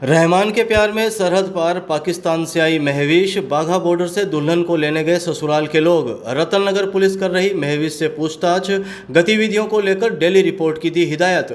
रहमान के प्यार में सरहद पार पाकिस्तान से आई महविश। बाघा बॉर्डर से दुल्हन को लेने गए ससुराल के लोग। रतन नगर पुलिस कर रही महविश से पूछताछ। गतिविधियों को लेकर डेली रिपोर्ट की दी हिदायत।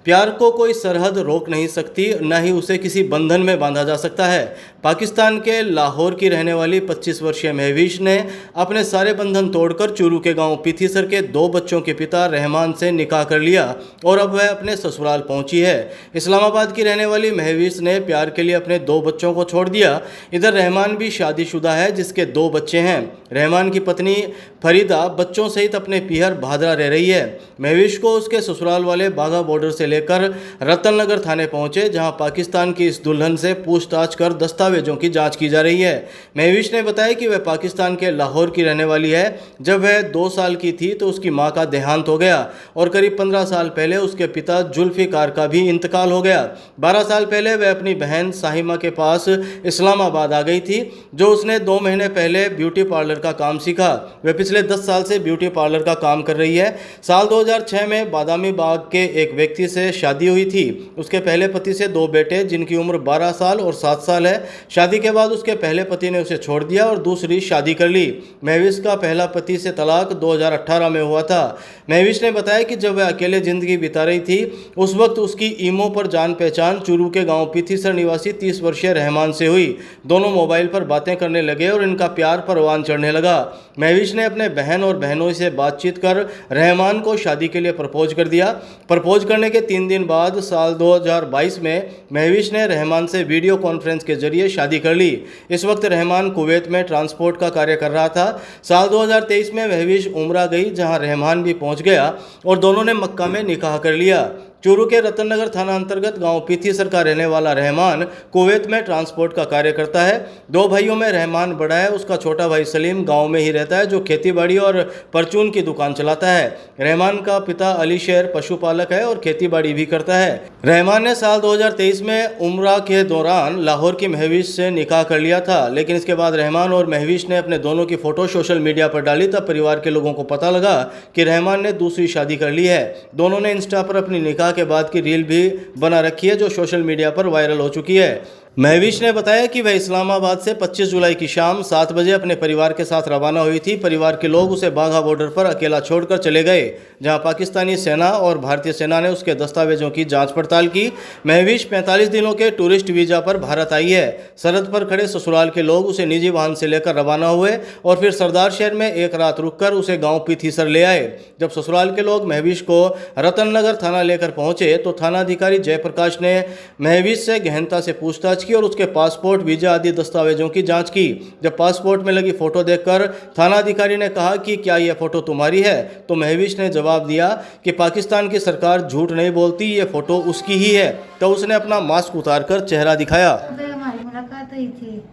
प्यार को कोई सरहद रोक नहीं सकती, न ही उसे किसी बंधन में बांधा जा सकता है। पाकिस्तान के लाहौर की रहने वाली 25 वर्षीय महविश ने अपने सारे बंधन तोड़कर चूरू के गांव पिथीसर के 2 बच्चों के पिता रहमान से निकाह कर लिया और अब वह अपने ससुराल पहुंची है। इस्लामाबाद की रहने वाली महविश ने प्यार के लिए अपने 2 बच्चों को छोड़ दिया। इधर रहमान भी शादीशुदा है, जिसके 2 बच्चे हैं। रहमान की पत्नी फरीदा बच्चों सहित अपने पीहर भादरा रह रही है। महविश को उसके ससुराल वाले बाघा बॉर्डर से लेकर रतन नगर थाने पहुंचे, जहां पाकिस्तान की इस दुल्हन से पूछताछ कर दस्तावेजों की जांच की जा रही है। महविश ने बताया कि वह पाकिस्तान के लाहौर की रहने वाली है। जब वह 2 साल की थी तो उसकी मां का देहांत हो गया और करीब 15 साल पहले उसके पिता जुल्फिकार का भी इंतकाल हो गया। 12 साल पहले वह अपनी बहन साहिमा के पास इस्लामाबाद आ गई थी, जो उसने 2 महीने पहले ब्यूटी पार्लर का काम सीखा। वह पिछले 10 साल से ब्यूटी पार्लर का काम कर रही है। साल 2006 में बादामी बाग के एक व्यक्ति से शादी हुई थी। उसके पहले पति से 2 बेटे, जिनकी उम्र 12 साल और 7 साल है। शादी के बाद उसके पहले पति ने उसे छोड़ दिया और दूसरी शादी कर ली। महविश का पहला पति से तलाक 2018 में हुआ था। महविश ने बताया कि जब वह अकेले जिंदगी बिता रही थी, उस वक्त उसकी ईमो पर जान पहचान चूरू के गांव पिथीसर निवासी 30 वर्षीय रहमान से हुई। दोनों मोबाइल पर बातें करने लगे और इनका प्यार परवान चढ़ने लगा। महविश ने अपने बहन और बहनों से बातचीत कर रहमान को शादी के लिए प्रपोज कर दिया। प्रपोज करने के 3 दिन बाद साल 2022 में महविश ने रहमान से वीडियो कॉन्फ्रेंस के जरिए शादी कर ली। इस वक्त रहमान कुवैत में ट्रांसपोर्ट का कार्य कर रहा था। साल 2023 में महविश उम्रा गई, जहां रहमान भी पहुंच गया और दोनों ने मक्का में निकाह कर लिया। चूरू के रतन नगर थाना अंतर्गत गांव पिथीसर का रहने वाला रहमान कुवैत में ट्रांसपोर्ट का कार्य करता है। 2 भाइयों में रहमान बड़ा है। उसका छोटा भाई सलीम गांव में ही रहता है, जो खेतीबाड़ी और परचून की दुकान चलाता है। रहमान का पिता अली शेर पशुपालक है और खेतीबाड़ी भी करता है। रहमान ने साल 2023 में उम्रा के दौरान लाहौर की महविश से निकाह कर लिया था, लेकिन इसके बाद रहमान और महविश ने अपने दोनों की फोटो सोशल मीडिया पर डाली। तब परिवार के लोगों को पता लगा कि रहमान ने दूसरी शादी कर ली है। दोनों ने इंस्टा पर अपनी निकाह के बाद की रील भी बना रखी है, जो सोशल मीडिया पर वायरल हो चुकी है। महविश ने बताया कि वह इस्लामाबाद से 25 जुलाई की शाम 7 बजे अपने परिवार के साथ रवाना हुई थी। परिवार के लोग उसे बाघा बॉर्डर पर अकेला छोड़कर चले गए, जहां पाकिस्तानी सेना और भारतीय सेना ने उसके दस्तावेजों की जांच पड़ताल की। महविश 45 दिनों के टूरिस्ट वीजा पर भारत आई है। सरहद पर खड़े ससुराल के लोग उसे निजी वाहन से लेकर रवाना हुए और फिर सरदार शहर में एक रात रुककर उसे गांव पिथीसर ले आए। जब ससुराल के लोग महविश को रतन नगर थाना लेकर पहुंचे तो थानाधिकारी जयप्रकाश ने महविश से गहनता से पूछताछ की और उसके पासपोर्ट, वीजा आदि दस्तावेजों की जांच की। जब पासपोर्ट में लगी फोटो देखकर थानाधिकारी ने कहा कि क्या यह फोटो तुम्हारी है, तो महविश ने जवाब दिया कि पाकिस्तान की सरकार झूठ नहीं बोलती, ये फोटो उसकी ही है। तो उसने अपना मास्क उतारकर चेहरा दिखाया। हमारी मुलाकात हुई थी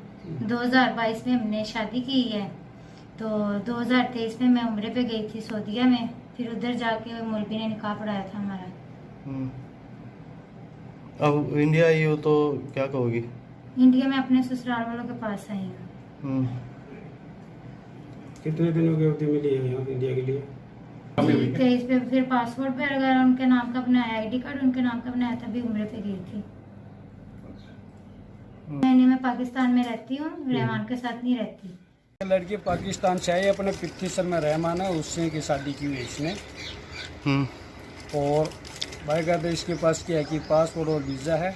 2022 में, हमने शादी की है। तो 2023 में मैं उम्रे पे गई थी सऊदीया में, फिर उधर जाके मौलवी ने निकाह पढ़ाया था हमारा। अब इंडिया आई हो तो क्या कहोगी? इंडिया में अपने ससुराल वालों के पास आई हूँ। कितने दिनों की अवधि मिली है यहाँ इंडिया के लिए? 23 पे फिर पासपोर्ट पे अगर उनके नाम का बनाया, ID कार्ड उनके नाम का बनाया, तभी उम्रे पे गई थी। मैं पाकिस्तान में रहती हूँ, रहमान के साथ नहीं रहती। लड़की पाकिस्तान से आई, अपने पिथीसर में रहमान है, उससे की शादी की हुई इसने। और बाकायदा इसके पास क्या है कि पासपोर्ट और वीज़ा है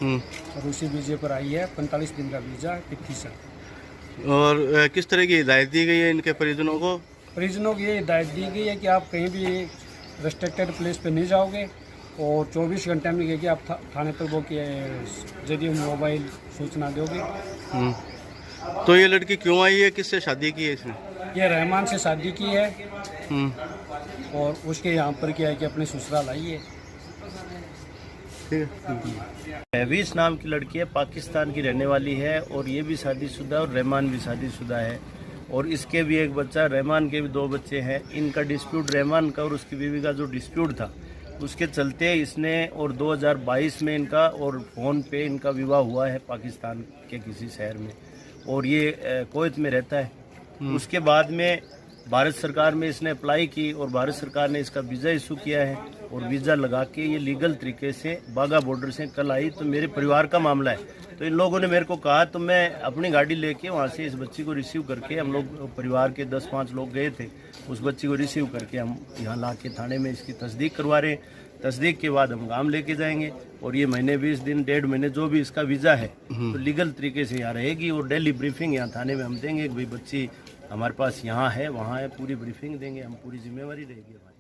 और उसी वीज़े पर आई है। 45 दिन का वीज़ा है पिथीसर। और किस तरह की हिदायत दी गई है इनके परिजनों को? परिजनों की ये हिदायत दी गई है कि आप कहीं भी रेस्ट्रिक्टेड प्लेस पे नहीं जाओगे और 24 घंटे में कि आप थाने पर वो के जरिए मोबाइल सूचना दोगे। तो ये लड़की क्यों आई है, किससे शादी की है इसने? ये रहमान से शादी की है और उसके यहाँ पर क्या है कि अपने ससुराल आई है। महविश नाम की लड़की है, पाकिस्तान की रहने वाली है और ये भी शादीशुदा और रहमान भी शादीशुदा है और इसके भी एक बच्चा, रहमान के भी 2 बच्चे हैं। इनका डिस्प्यूट, रहमान का और उसकी बीवी का जो डिस्प्यूट था, उसके चलते इसने और 2022 में इनका और फ़ोन पे इनका विवाह हुआ है पाकिस्तान के किसी शहर में, और ये कुवैत में रहता है। उसके बाद में भारत सरकार में इसने अप्लाई की और भारत सरकार ने इसका वीज़ा इशू किया है और वीज़ा लगा के ये लीगल तरीके से बाघा बॉर्डर से कल आई। तो मेरे परिवार का मामला है, तो इन लोगों ने मेरे को कहा, तो मैं अपनी गाड़ी लेके वहाँ से इस बच्ची को रिसीव करके, हम लोग परिवार के 10-5 लोग गए थे, उस बच्ची को रिसीव करके हम यहाँ ला के थाने में इसकी तस्दीक करवा रहे हैं। तस्दीक के बाद हम गांव लेके जाएंगे और ये महीने 20 दिन 1.5 महीने जो भी इसका वीज़ा है तो लीगल तरीके से यहाँ रहेगी और डेली ब्रीफिंग यहाँ थाने में हम देंगे कि भाई बच्ची हमारे पास यहाँ है, वहाँ है, पूरी ब्रीफिंग देंगे हम, पूरी जिम्मेवारी रहेगी हमारी।